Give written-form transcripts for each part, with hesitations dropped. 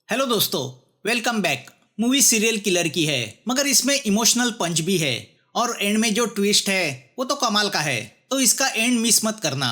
Hello दोस्तों, welcome back. Movie serial killer की है, मगर इसमें इमोशनल पंच भी है और एंड में जो ट्विस्ट है वो तो कमाल का है, तो इसका एंड मिस मत करना।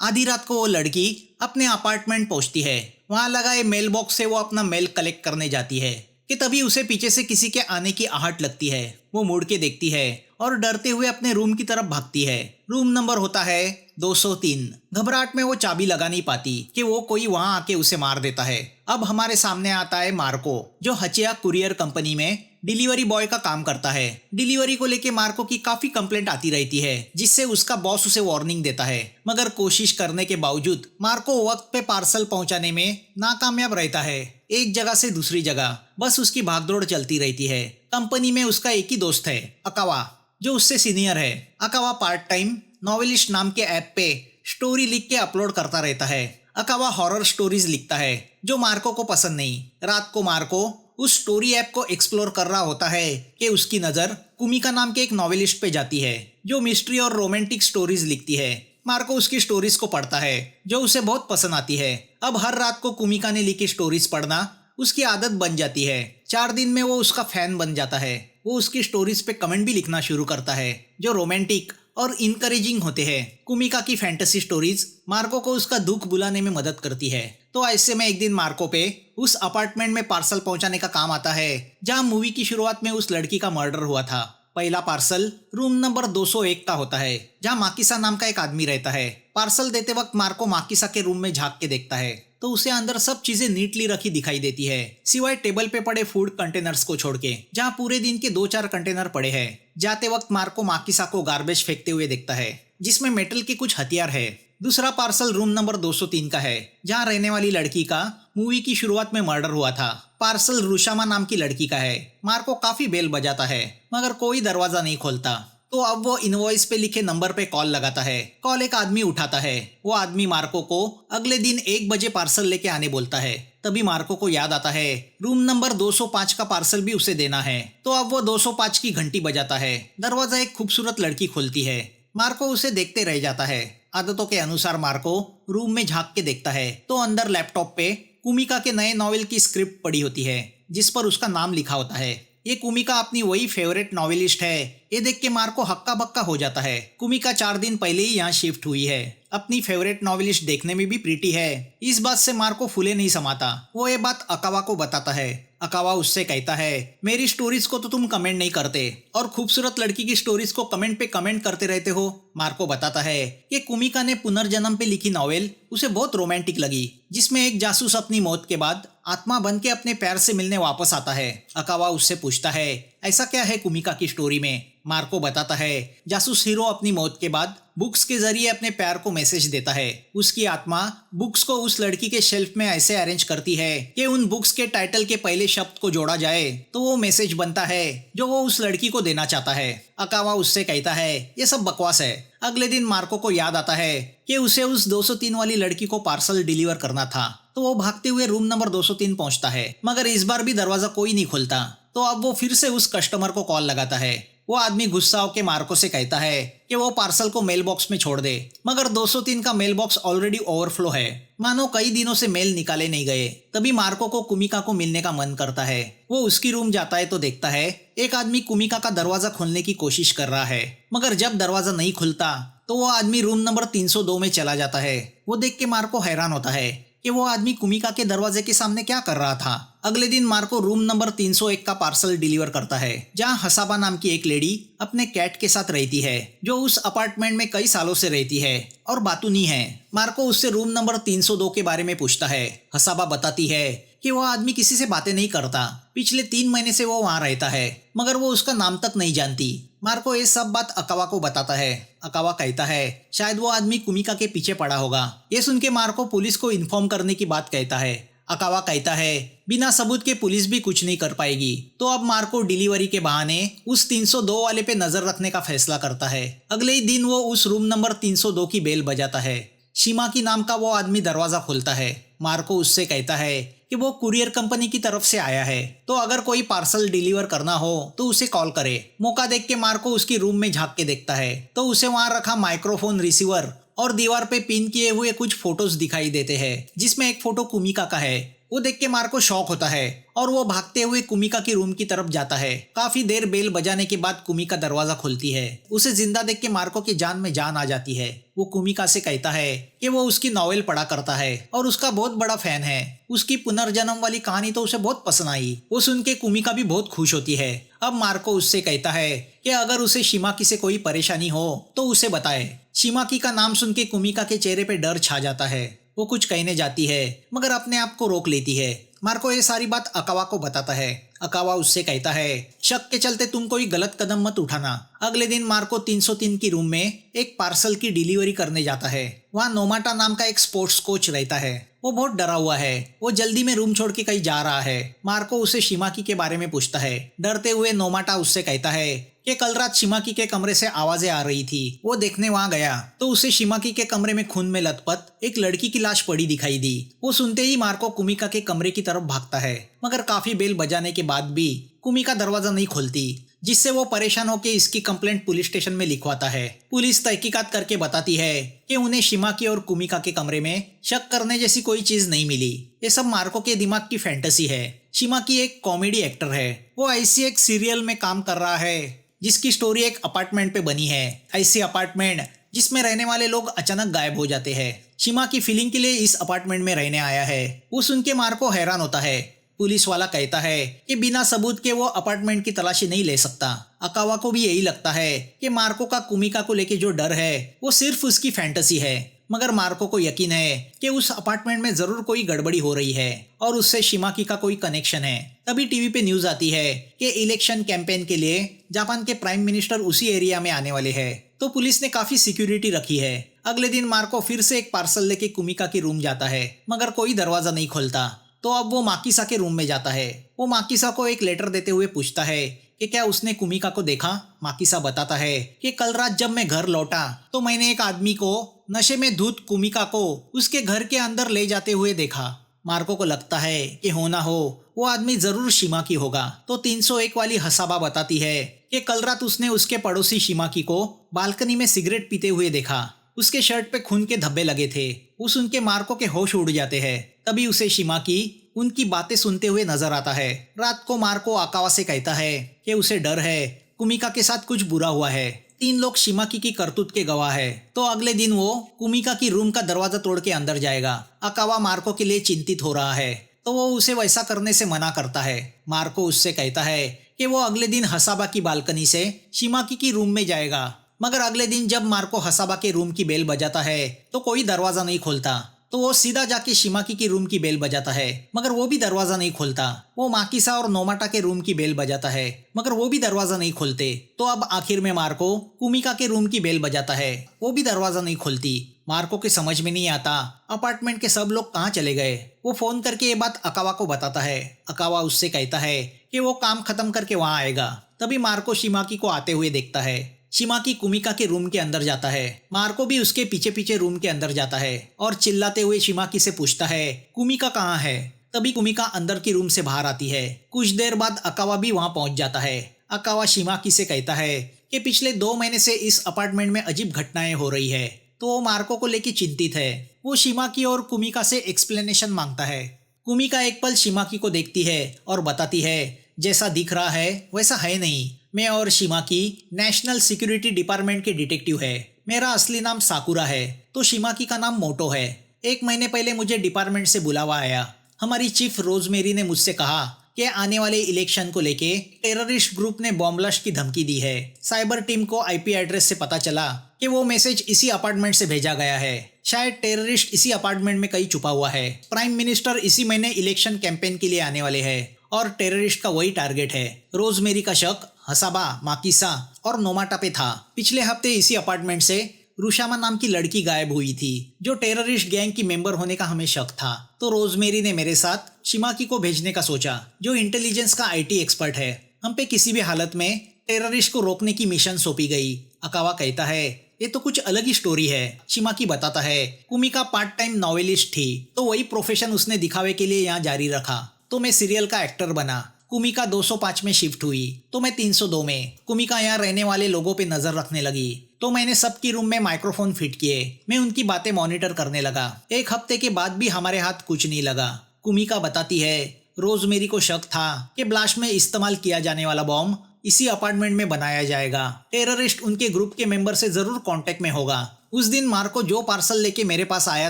आधी रात को वो लड़की अपने अपार्टमेंट पहुंचती है। वहां लगा ये मेल बॉक्स से वो अपना मेल कलेक्ट करने जाती है कि तभी उसे पीछे से किसी के आने की आहट लगती है। वो मुड़ के देखती है और डरते हुए अपने रूम की तरफ भागती है। रूम नंबर होता है 203। घबराहट में वो चाबी लगा नहीं पाती कि वो कोई वहां आके उसे मार देता है। अब हमारे सामने आता है मार्को, जो हचिया कुरियर कंपनी में डिलीवरी बॉय का काम करता है। डिलीवरी को लेके मार्को की काफी कंप्लेंट आती रहती है, जिससे उसका बॉस उसे वार्निंग देता है। मगर कोशिश करने के बावजूद मार्को वक्त पे पार्सल पहुंचाने में नाकामयाब रहता है। एक जगह से दूसरी जगह बस उसकी भागदौड़ चलती रहती है। कंपनी में उसका एक ही दोस्त है, अकावा, जो उससे सीनियर है। अकावा पार्ट टाइम नॉवेलिस्ट नाम के ऐप पे स्टोरी लिख के अपलोड करता रहता है। अकावा हॉरर स्टोरीज लिखता है, जो मार्को को पसंद नहीं। रात को मार्को उस स्टोरी ऐप को एक्सप्लोर कर रहा होता है कि उसकी नज़र कुमिका नाम के एक नॉवेलिस्ट पे जाती है, जो मिस्ट्री और रोमांटिक स्टोरीज लिखती है। मार्को उसकी स्टोरीज को पढ़ता है, जो उसे बहुत पसंद आती है। अब हर रात को कुमिका ने लिखी स्टोरीज पढ़ना उसकी आदत बन जाती है। 4 दिन में वो उसका फैन बन जाता है। वो उसकी स्टोरीज पे कमेंट भी लिखना शुरू करता है, जो रोमांटिक और इनकरेजिंग होते हैं। कुमिका की फैंटेसी स्टोरीज मार्को को उसका दुख बुलाने में मदद करती है। तो ऐसे में एक दिन मार्को पे उस अपार्टमेंट में पार्सल पहुंचाने का काम आता है, जहां मूवी की शुरुआत में उस लड़की का मर्डर हुआ था। पहला पार्सल रूम नंबर 201 का होता है, जहां माकिसा नाम का एक आदमी रहता है। पार्सल देते वक्त मार्को माकिसा के रूम में झांक के देखता है, तो उसे अंदर सब चीजें नीटली रखी दिखाई देती है, सिवाय टेबल पे पड़े फूड कंटेनर्स को छोड़ के, जहाँ पूरे दिन के 2-4 कंटेनर पड़े हैं। जाते वक्त मार्को माकिसा को गार्बेज फेंकते हुए देखता है, जिसमें मेटल के कुछ हथियार है। दूसरा पार्सल रूम नंबर 203 का है, जहाँ रहने वाली लड़की का मूवी की शुरुआत में मर्डर हुआ था। पार्सल रुशामा नाम की लड़की का है। मार्को काफी बेल बजाता है, मगर कोई दरवाजा नहीं खोलता। तो अब वो इनवॉइस पे लिखे नंबर पे कॉल लगाता है। कॉल एक आदमी उठाता है। वो आदमी मार्को को अगले दिन 1 बजे पार्सल लेके आने बोलता है। तभी मार्को को याद आता है रूम नंबर 205 का पार्सल भी उसे देना है। तो अब वो 205 की घंटी बजाता है। दरवाजा एक खूबसूरत लड़की खोलती है। मार्को उसे देखते रह जाता है। आदतों के अनुसार मार्को रूम में झांक के देखता है, तो अंदर लैपटॉप पे कुमिका के नए नॉवेल की स्क्रिप्ट पड़ी होती है, जिस पर उसका नाम लिखा होता है। ये कुमिका अपनी वही फेवरेट नॉवेलिस्ट है। ये देख के मार्को हक्का बक्का हो जाता है। कुमिका 4 दिन पहले ही यहाँ शिफ्ट हुई है। अपनी फेवरेट नॉवेलिस्ट देखने में भी प्रीटी है। इस बात से मार्को फूले नहीं समाता। वो ये बात अकावा को बताता है। अकावा उससे कहता है, मेरी स्टोरीज को तो तुम कमेंट नहीं करते और खूबसूरत लड़की की स्टोरीज को कमेंट पे कमेंट करते रहते हो। मार्को बताता है कि कुमिका ने पुनर्जन्म पे लिखी नॉवेल उसे बहुत रोमांटिक लगी, जिसमें एक जासूस अपनी मौत के बाद आत्मा बन के अपने प्यार से मिलने वापस आता है। अकावा उससे पूछता है, ऐसा क्या है कुमिका की स्टोरी में? मार्को बताता है, जासूस हीरो अपनी मौत के बाद बुक्स के जरिए अपने प्यार को मैसेज देता है। उसकी आत्मा बुक्स को उस लड़की के शेल्फ में ऐसे अरेंज करती है कि उन बुक्स के टाइटल के पहले शब्द को जोड़ा जाए तो वो मैसेज बनता है जो वो उस लड़की को देना चाहता है। अकावा उससे कहता है, ये सब बकवास है। अगले दिन मार्को को याद आता है कि उसे उस 203 वाली लड़की को पार्सल डिलीवर करना था, तो वो भागते हुए रूम नंबर 203 पहुंचता है, मगर इस बार भी दरवाजा कोई नहीं खोलता। तो अब वो फिर से उस कस्टमर को कॉल लगाता है। वो आदमी गुस्सा होकर मार्को से कहता है कि वो पार्सल को मेल बॉक्स में छोड़ दे, मगर 203 का मेल बॉक्स ऑलरेडी ओवरफ्लो है, मानो कई दिनों से मेल निकाले नहीं गए। तभी मार्को को कुमिका को मिलने का मन करता है। वो उसकी रूम जाता है तो देखता है एक आदमी कुमिका का दरवाजा खोलने की कोशिश कर रहा है, मगर जब दरवाजा नहीं खुलता तो वो आदमी रूम नंबर 302 में चला जाता है। वो देख के मार्को हैरान होता है कि वो आदमी कुमिका के दरवाजे के सामने क्या कर रहा था। अगले दिन मार्को रूम नंबर 301 का पार्सल डिलीवर करता है, जहां हसाबा नाम की एक लेडी अपने कैट के साथ रहती है, जो उस अपार्टमेंट में कई सालों से रहती है और बातूनी है। मार्को उससे रूम नंबर 302 के बारे में पूछता है। हसाबा बताती है कि वो आदमी किसी से बातें नहीं करता। पिछले 3 महीने से वो वहाँ रहता है, मगर वो उसका नाम तक नहीं जानती। मार्को ये सब बात अकावा को बताता है। अकावा कहता है शायद वो आदमी कुमिका के पीछे पड़ा होगा। ये सुन के मार्को पुलिस को इन्फॉर्म करने की बात कहता है। अकावा कहता है बिना सबूत के पुलिस भी कुछ नहीं कर पाएगी। तो अब मार्को डिलीवरी के बहाने उस 302 वाले पे नजर रखने का फैसला करता है। अगले ही दिन वो उस रूम नंबर 302 की बेल बजाता है। शिमा की नाम का वो आदमी दरवाजा खोलता है। मार्को उससे कहता है कि वो कुरियर कंपनी की तरफ से आया है, तो अगर कोई पार्सल डिलीवर करना हो तो उसे कॉल करे। मौका देख के मार्को उसकी रूम में झांक के देखता है, तो उसे वहां रखा माइक्रोफोन रिसीवर और दीवार पे पिन किए हुए कुछ फोटोज दिखाई देते हैं जिसमें एक फोटो कुमिका का है। वो देख के मार्को शॉक होता है और वो भागते हुए कुमिका की रूम की तरफ जाता है। काफी देर बेल बजाने के बाद कुमिका दरवाजा खोलती है। उसे जिंदा देख के मार्को की जान में जान आ जाती है। वो कुमिका से कहता है कि वो उसकी नॉवेल पढ़ा करता है और उसका बहुत बड़ा फैन है। उसकी पुनर्जन्म वाली कहानी तो उसे बहुत पसंद आई। वो सुन के कुमिका भी बहुत खुश होती है। अब मार्को उससे कहता है कि अगर उसे शिमाकी से कोई परेशानी हो तो उसे बताए। शिमाकी का नाम सुन के कुमिका के चेहरे पे डर छा जाता है। वो कुछ कहने जाती है मगर अपने आप को रोक लेती है। मार्को ये सारी बात अकावा को बताता है। अकावा उससे कहता है शक के चलते तुम कोई गलत कदम मत उठाना। अगले दिन मार्को 303 की रूम में एक पार्सल की डिलीवरी करने जाता है। वहाँ नोमाटा नाम का एक स्पोर्ट्स कोच रहता है। वो बहुत डरा हुआ है। वो जल्दी में रूम छोड़ के कहीं जा रहा है। मार्को उसे शिमाकी के बारे में पूछता है। डरते हुए नोमाटा उससे कहता है कि कल रात शिमाकी के कमरे से आवाजें आ रही थी। वो देखने वहां गया तो उसे शिमाकी के कमरे में खून में लथपथ एक लड़की की लाश पड़ी दिखाई दी। वो सुनते ही मार्को कुमिका के कमरे की तरफ भागता है मगर काफी बेल बजाने के बाद भी कुमिका दरवाजा नहीं खोलती, जिससे वो परेशान होकर इसकी कंप्लेंट पुलिस स्टेशन में लिखवाता है। पुलिस तहकीकात करके बताती है कि उन्हें शिमाकी और कुमिका के कमरे में शक करने जैसी कोई चीज नहीं मिली। ये सब मार्को के दिमाग की फैंटेसी है। शिमाकी एक कॉमेडी एक्टर है। वो ऐसी एक सीरियल में काम कर रहा है जिसकी स्टोरी एक अपार्टमेंट पे बनी है। ऐसी अपार्टमेंट जिसमें रहने वाले लोग अचानक गायब हो जाते हैं। शिमा की फीलिंग के लिए इस अपार्टमेंट में रहने आया है। वो सुन के मार्को हैरान होता है। पुलिस वाला कहता है कि बिना सबूत के वो अपार्टमेंट की तलाशी नहीं ले सकता। अकावा को भी यही लगता है कि मार्को का कुमिका को लेके जो डर है वो सिर्फ उसकी फैंटेसी है। मगर मार्को को यकीन है कि उस अपार्टमेंट में जरूर कोई गड़बड़ी हो रही है और उससे शिमाकी का कोई कनेक्शन है। तभी टीवी पे न्यूज आती है कि इलेक्शन कैंपेन के लिए जापान के प्राइम मिनिस्टर उसी एरिया में आने वाले हैं। तो पुलिस ने काफी सिक्योरिटी रखी है। अगले दिन मार्को फिर से एक पार्सल लेके कुमिका की रूम जाता है मगर कोई दरवाजा नहीं खोलता। तो अब वो माकिसा के रूम में जाता है। वो माकिसा को एक लेटर देते हुए पूछता है कि क्या उसने कुमिका को देखा। माकिसा बताता है कि कल रात जब मैं घर लौटा तो मैंने एक आदमी को नशे में धुत कुमिका को उसके घर के अंदर ले जाते हुए देखा। मार्को को लगता है कि हो ना हो वो आदमी जरूर शिमाकी होगा। तो 301 वाली हसाबा बताती है कि कल रात उसने उसके पड़ोसी शिमाकी को बालकनी में सिगरेट पीते हुए देखा। उसके शर्ट पे खून के धब्बे लगे थे। वो सुन के मार्को के होश उड़ जाते हैं। तभी उसे शिमाकी उनकी बातें सुनते हुए नजर आता है। रात को मार्को अकावा से कहता है कि उसे डर है कुमिका के साथ कुछ बुरा हुआ है। 3 लोग शिमाकी की करतूत के गवाह है। तो अगले दिन वो कुमिका की रूम का दरवाजा तोड़ के अंदर जाएगा। अकावा मार्को के लिए चिंतित हो रहा है तो वो उसे वैसा करने से मना करता है। मार्को उससे कहता है कि वो अगले दिन हसाबा की बालकनी से शिमाकी की रूम में जाएगा। मगर अगले दिन जब मार्को हसाबा के रूम की बेल बजाता है तो कोई दरवाजा नहीं खोलता। तो वो सीधा जाके शिमाकी की रूम की बेल बजाता है मगर वो भी दरवाजा नहीं खोलता। वो माकिसा और नोमाटा के रूम की बेल बजाता है मगर वो भी दरवाजा नहीं खोलते। तो अब आखिर में मार्को कुमिका के रूम की बेल बजाता है। वो भी दरवाजा नहीं खोलती। मार्को के समझ में नहीं आता अपार्टमेंट के सब लोग कहाँ चले गए। वो फोन करके ये बात अकावा को बताता है। अकावा उससे कहता है कि वो काम खत्म करके वहाँ आएगा। तभी मार्को शिमाकी को आते हुए देखता है। शिमाकी कुमिका के रूम के अंदर जाता है। मार्को भी उसके पीछे पीछे रूम के अंदर जाता है और चिल्लाते हुए शिमाकी से पूछता है कुमिका कहाँ है। तभी कुमिका अंदर की रूम से बाहर आती है। कुछ देर बाद अकावा भी वहां पहुंच जाता है। अकावा शिमाकी से कहता है कि पिछले 2 महीने से इस अपार्टमेंट में अजीब घटनाएं हो रही है। तो वो मार्को को लेकर चिंतित है। वो शिमाकी और कुमिका से एक्सप्लेनेशन मांगता है। कुमिका एक पल शिमाकी को देखती है और बताती है जैसा दिख रहा है वैसा है नहीं। मैं और शिमाकी नेशनल सिक्योरिटी डिपार्टमेंट के डिटेक्टिव है। मेरा असली नाम साकुरा है तो शिमाकी का नाम मोटो है। 1 महीने पहले मुझे डिपार्टमेंट से बुलावा आया। हमारी चीफ रोजमेरी ने मुझसे कहा कि आने वाले इलेक्शन को लेके टेररिस्ट ग्रुप ने बॉम्ब ब्लास्ट की धमकी दी है। साइबर टीम को आईपी एड्रेस से पता चला कि वो मैसेज इसी अपार्टमेंट से भेजा गया है। शायद टेररिस्ट इसी अपार्टमेंट में कहीं छुपा हुआ है। प्राइम मिनिस्टर इसी महीने इलेक्शन कैंपेन के लिए आने वाले हैं और टेररिस्ट का वही टारगेट है। रोजमेरी का शक हसाबा, माकिसा और नोमाटा पे था। पिछले हफ्ते इसी अपार्टमेंट से रुशामा नाम की लड़की गायब हुई थी जो टेररिस्ट गैंग की मेंबर होने का हमें शक था। तो रोजमेरी ने मेरे साथ शिमाकी को भेजने का सोचा जो इंटेलिजेंस का आईटी एक्सपर्ट है। हम पे किसी भी हालत में टेररिस्ट को रोकने की मिशन सौंपी गई। अकावा कहता है ये तो कुछ अलग ही स्टोरी है। शिमाकी बताता है कुमिका पार्ट टाइम नॉवेलिस्ट थी तो वही प्रोफेशन उसने दिखावे के लिए यहाँ जारी रखा। तो मैं सीरियल का एक्टर बना। कुमिका 205 में शिफ्ट हुई तो मैं 302 में। कुमिका यहाँ रहने वाले लोगों पे नजर रखने लगी तो मैंने सबकी रूम में माइक्रोफोन फिट किए। मैं उनकी बातें मॉनिटर करने लगा। 1 हफ्ते के बाद भी हमारे हाथ कुछ नहीं लगा। कुमिका बताती है, रोजमेरी को शक था कि ब्लास्ट में इस्तेमाल किया जाने वाला बॉम्ब इसी अपार्टमेंट में बनाया जाएगा। टेररिस्ट उनके ग्रुप के मेंबर से जरूर कांटेक्ट में होगा। उस दिन मार्को जो पार्सल लेके मेरे पास आया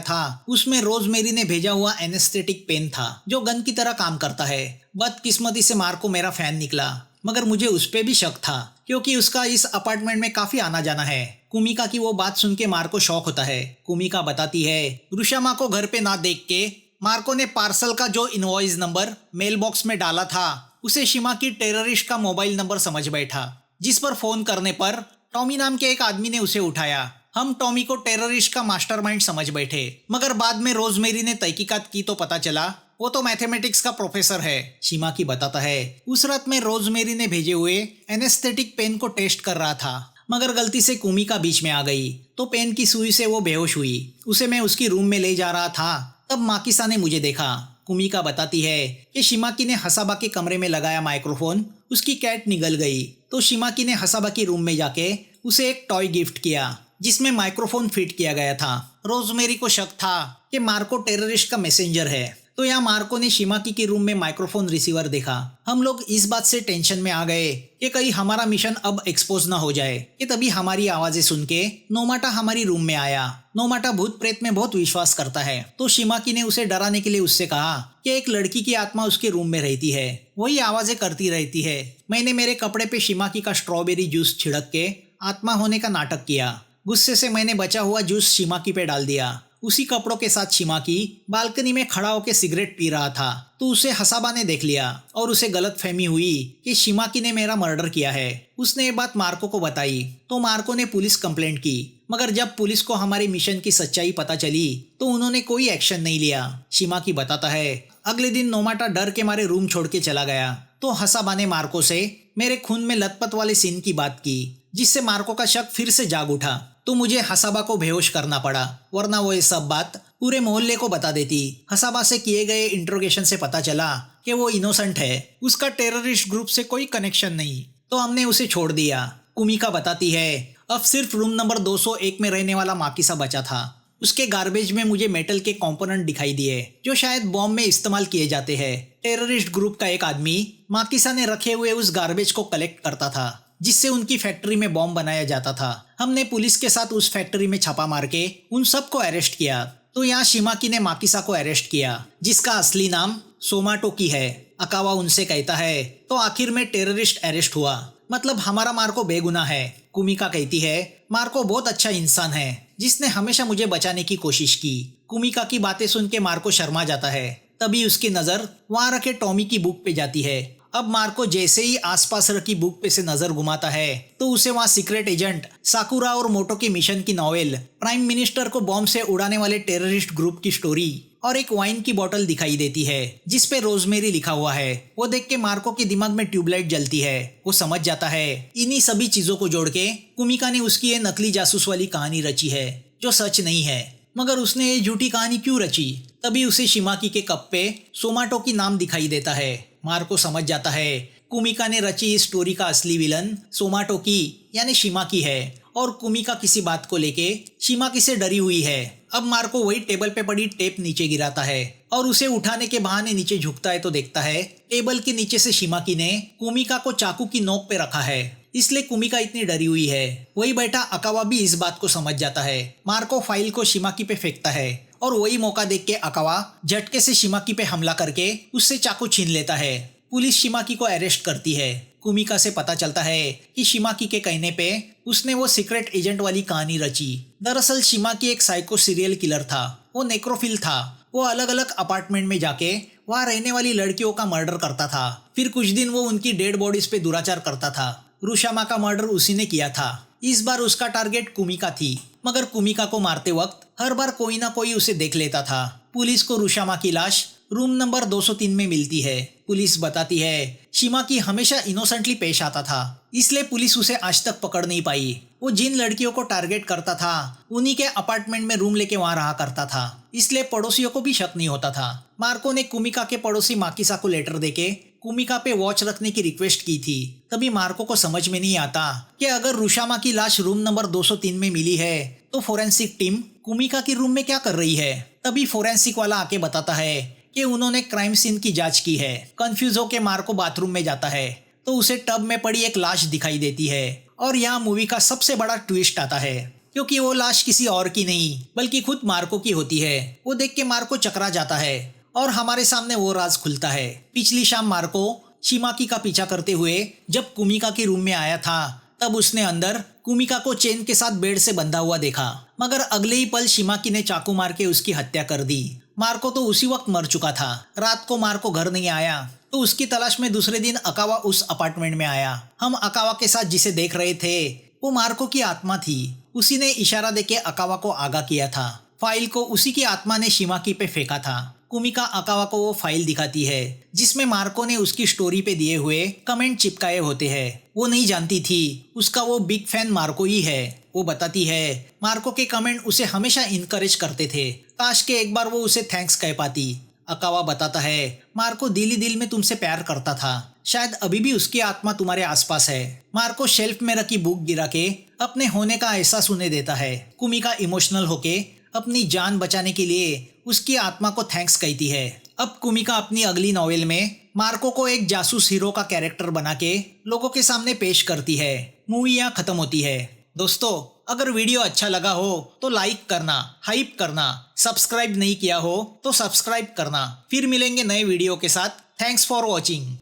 था उसमें रोजमेरी ने भेजा हुआ एनेस्थेटिक पेन था जो गन की तरह काम करता है। बदकिस्मती से मार्को मेरा फैन निकला, मगर मुझे उस पे भी शक था क्योंकि उसका इस अपार्टमेंट में काफी आना जाना है। कुमिका की वो बात सुन के मार्को शॉक होता है। कुमिका बताती है, रुशामा को घर पे ना देख के मार्को ने पार्सल का जो इनवॉइस नंबर मेल बॉक्स में डाला था उसे शिमा की टेररिस्ट का मोबाइल नंबर समझ बैठा, जिस पर फोन करने पर टॉमी नाम के एक आदमी ने उसे उठाया। हम टॉमी को टेररिस्ट का मास्टरमाइंड समझ बैठे, मगर बाद में रोजमेरी ने तहकीकात की तो पता चला वो तो मैथमेटिक्स का प्रोफेसर है। शिमा की बताता है, उस रात में रोजमेरी ने भेजे हुए एनेस्थेटिक पेन को टेस्ट कर रहा था, मगर गलती से कुमिका बीच में आ गई तो पेन की सुई से वो बेहोश हुई। उसे मैं उसकी रूम में ले जा रहा था, तब माकिसा ने मुझे देखा। कुमिका बताती है कि शिमाकी ने हसाबा के कमरे में लगाया माइक्रोफोन, उसकी कैट निगल गई तो शिमाकी ने हसाबा की रूम में जाके उसे एक टॉय गिफ्ट किया जिसमें माइक्रोफोन फिट किया गया था। रोजमेरी को शक था कि मार्को टेररिस्ट का मैसेंजर है, तो यहाँ मार्को ने शिमाकी के रूम में माइक्रोफोन रिसीवर देखा। हम लोग इस बात से टेंशन में आ गए कि कहीं हमारा मिशन अब एक्सपोज ना हो जाए कि तभी हमारी आवाजें सुन के नोमाटा हमारी रूम में आया। नोमाटा भूत प्रेत में बहुत विश्वास करता है, तो शिमाकी ने उसे डराने के लिए उससे कहा कि एक लड़की की आत्मा उसके रूम में रहती है, वही आवाजें करती रहती है। मैंने मेरे कपड़े पे शिमाकी का स्ट्रॉबेरी जूस छिड़क के आत्मा होने का नाटक किया। गुस्से से मैंने बचा हुआ जूस शिमाकी पे डाल दिया। उसी कपड़ों के साथ शिमाकी बालकनी में खड़ा होकर सिगरेट पी रहा था, तो उसे हसाबा ने देख लिया और उसे गलतफहमी हुई कि शिमाकी ने मेरा मर्डर किया है। उसने ये बात मार्को को बताई तो मार्को ने पुलिस कंप्लेंट की, मगर जब पुलिस को हमारे मिशन की सच्चाई पता चली तो उन्होंने कोई एक्शन नहीं लिया। शिमाकी बताता है, अगले दिन नोमाटा डर के मारे रूम छोड़ के चला गया, तो हसाबा ने मार्को से मेरे खून में लथपथ वाले सीन की बात की, जिससे मार्को का शक फिर से जाग उठा। तो मुझे हसाबा को बेहोश करना पड़ा, वरना वो ये सब बात पूरे मोहल्ले को बता देती। हसाबा से किए गए इंट्रोगेशन से पता चला कि वो इनोसेंट है, उसका टेररिस्ट ग्रुप से कोई कनेक्शन नहीं, तो हमने उसे छोड़ दिया। कुमिका बताती है, अब सिर्फ रूम नंबर 201 में रहने वाला माकिसा बचा था। उसके गार्बेज में मुझे मेटल के कंपोनेंट दिखाई दिए जो शायद बॉम्ब में इस्तेमाल किए जाते हैं। टेररिस्ट ग्रुप का एक आदमी माकिसा ने रखे हुए उस गार्बेज को कलेक्ट करता था, जिससे उनकी फैक्ट्री में बॉम्ब बनाया जाता था। हमने पुलिस के साथ उस फैक्ट्री में छापा मार के उन सबको अरेस्ट किया। तो यहाँ शिमाकी ने माकिसा को अरेस्ट किया, जिसका असली नाम सोमाटोकी है। अकावा उनसे कहता है, तो आखिर में टेररिस्ट अरेस्ट हुआ, मतलब हमारा मार्को बेगुनाह है। कुमिका कहती है, मार्को बहुत अच्छा इंसान है जिसने हमेशा मुझे बचाने की कोशिश की। कुमिका की बातें सुन के मार्को शर्मा जाता है। तभी उसकी नजर वहाँ रखे टॉमी की बुक पे जाती है। अब मार्को जैसे ही आसपास रखी बुक पे से नजर घुमाता है तो उसे वहाँ सीक्रेट एजेंट साकुरा और मोटो के मिशन की नॉवेल, प्राइम मिनिस्टर को बॉम्ब से उड़ाने वाले टेररिस्ट ग्रुप की स्टोरी और एक वाइन की बोतल दिखाई देती है जिस पे रोजमेरी लिखा हुआ है। वो देख के मार्को के दिमाग में ट्यूबलाइट जलती है। वो समझ जाता है इन्हीं सभी चीजों को जोड़ के कुमिका ने उसकी ये नकली जासूस वाली कहानी रची है जो सच नहीं है। मगर उसने ये झूठी कहानी क्यों रची? तभी उसे शिमाकी के कप पे सोमाटोकी नाम दिखाई देता है। मार्को समझ जाता है कुमिका ने रची इस स्टोरी का असली विलन सोमाटोकी यानी शिमाकी है और कुमिका किसी बात को लेके शिमाकी से डरी हुई है। अब मार्को वही टेबल पे पड़ी टेप नीचे गिराता है और उसे उठाने के बहाने नीचे झुकता है तो देखता है टेबल के नीचे से शिमाकी ने कुमिका को चाकू की नोक पे रखा है, इसलिए कुमिका इतनी डरी हुई है। वही बैठा अकावा भी इस बात को समझ जाता है। मार्को फाइल को शिमाकी पे फेंकता है और वही मौका देख के अकावा झटके से शिमाकी पे हमला करके उससे चाकू छीन लेता है। पुलिस शिमाकी को अरेस्ट करती है। कुमिका से पता चलता है कि शिमाकी के कहने पे उसने वो सीक्रेट एजेंट वाली कहानी रची। दरअसल शिमाकी एक साइको सीरियल किलर था, वो नेक्रोफिल था। वो अलग अलग अपार्टमेंट में जाके वहाँ रहने वाली लड़कियों का मर्डर करता था, फिर कुछ दिन वो उनकी डेड बॉडीज पे दुराचार करता था। रुशामा का मर्डर उसी ने किया था। इस बार उसका टारगेट कुमिका थी, मगर कुमिका को मारते वक्त हर बार कोई ना कोई उसे देख लेता था। पुलिस को रुशामा की लाश रूम नंबर 203 में मिलती है। पुलिस बताती है शिमाकी हमेशा इनोसेंटली पेश आता था, इसलिए पुलिस उसे आज तक पकड़ नहीं पाई। वो जिन लड़कियों को टारगेट करता था उन्हीं के अपार्टमेंट में रूम लेके वहाँ रहा करता था, इसलिए पड़ोसियों को भी शक नहीं होता था। मार्को ने कुमिका के पड़ोसी माकिसा को लेटर देके कुमिका पे वॉच रखने की रिक्वेस्ट की थी। तभी मार्को को समझ में नहीं आता कि अगर रुशामा की लाश रूम नंबर 203 में मिली है तो फोरेंसिक टीम कुमिका की रूम में क्या कर रही है। तभी फोरेंसिक वाला आके बताता है कि उन्होंने क्राइम सीन की जांच की है। कंफ्यूज होके मार्को बाथरूम में जाता है तो उसे टब में पड़ी एक लाश दिखाई देती है और यहाँ मूवी का सबसे बड़ा ट्विस्ट आता है, क्योंकि वो लाश किसी और की नहीं बल्कि खुद मार्को की होती है। वो देख के मार्को चकरा जाता है और हमारे सामने वो राज खुलता है। पिछली शाम मार्को शिमाकी का पीछा करते हुए जब कुमिका के रूम में आया था तब उसने अंदर कुमिका को चेन के साथ बेड से बंधा हुआ देखा, मगर अगले ही पल शिमाकी ने चाकू मार के उसकी हत्या कर दी। मार्को तो उसी वक्त मर चुका था। रात को मार्को घर नहीं आया तो उसकी तलाश में दूसरे दिन अकावा उस अपार्टमेंट में आया। हम अकावा के साथ जिसे देख रहे थे वो मार्को की आत्मा थी। उसी ने इशारा देके अकावा को आगाह किया था। फाइल को उसी की आत्मा ने शिमाकी पे फेंका था। कुमिका अकावा को वो फाइल दिखाती है जिसमें मार्को ने उसकी स्टोरी पे दिए हुए कमेंट चिपकाए होते हैं। वो नहीं जानती थी उसका वो बिग फैन मार्को ही है। वो बताती है मार्को के कमेंट उसे हमेशा इनकरेज करते थे, काश के एक बार वो उसे थैंक्स कह पाती। अकावा बताता है मार्को दिल ही दिल में तुमसे प्यार करता था, शायद अभी भी उसकी आत्मा तुम्हारे आसपास है। मार्को शेल्फ में रखी बुक गिरा के अपने होने का एहसास उन्हें देता है। कुमिका इमोशनल होके अपनी जान बचाने के लिए उसकी आत्मा को थैंक्स कहती है। अब कुमिका अपनी अगली नॉवेल में मार्को को एक जासूस हीरो का कैरेक्टर बना के लोगों के सामने पेश करती है। मूवी यहाँ खत्म होती है। दोस्तों, अगर वीडियो अच्छा लगा हो तो लाइक करना, हाइप करना, सब्सक्राइब नहीं किया हो तो सब्सक्राइब करना। फिर मिलेंगे नए वीडियो के साथ। Thanks for watching.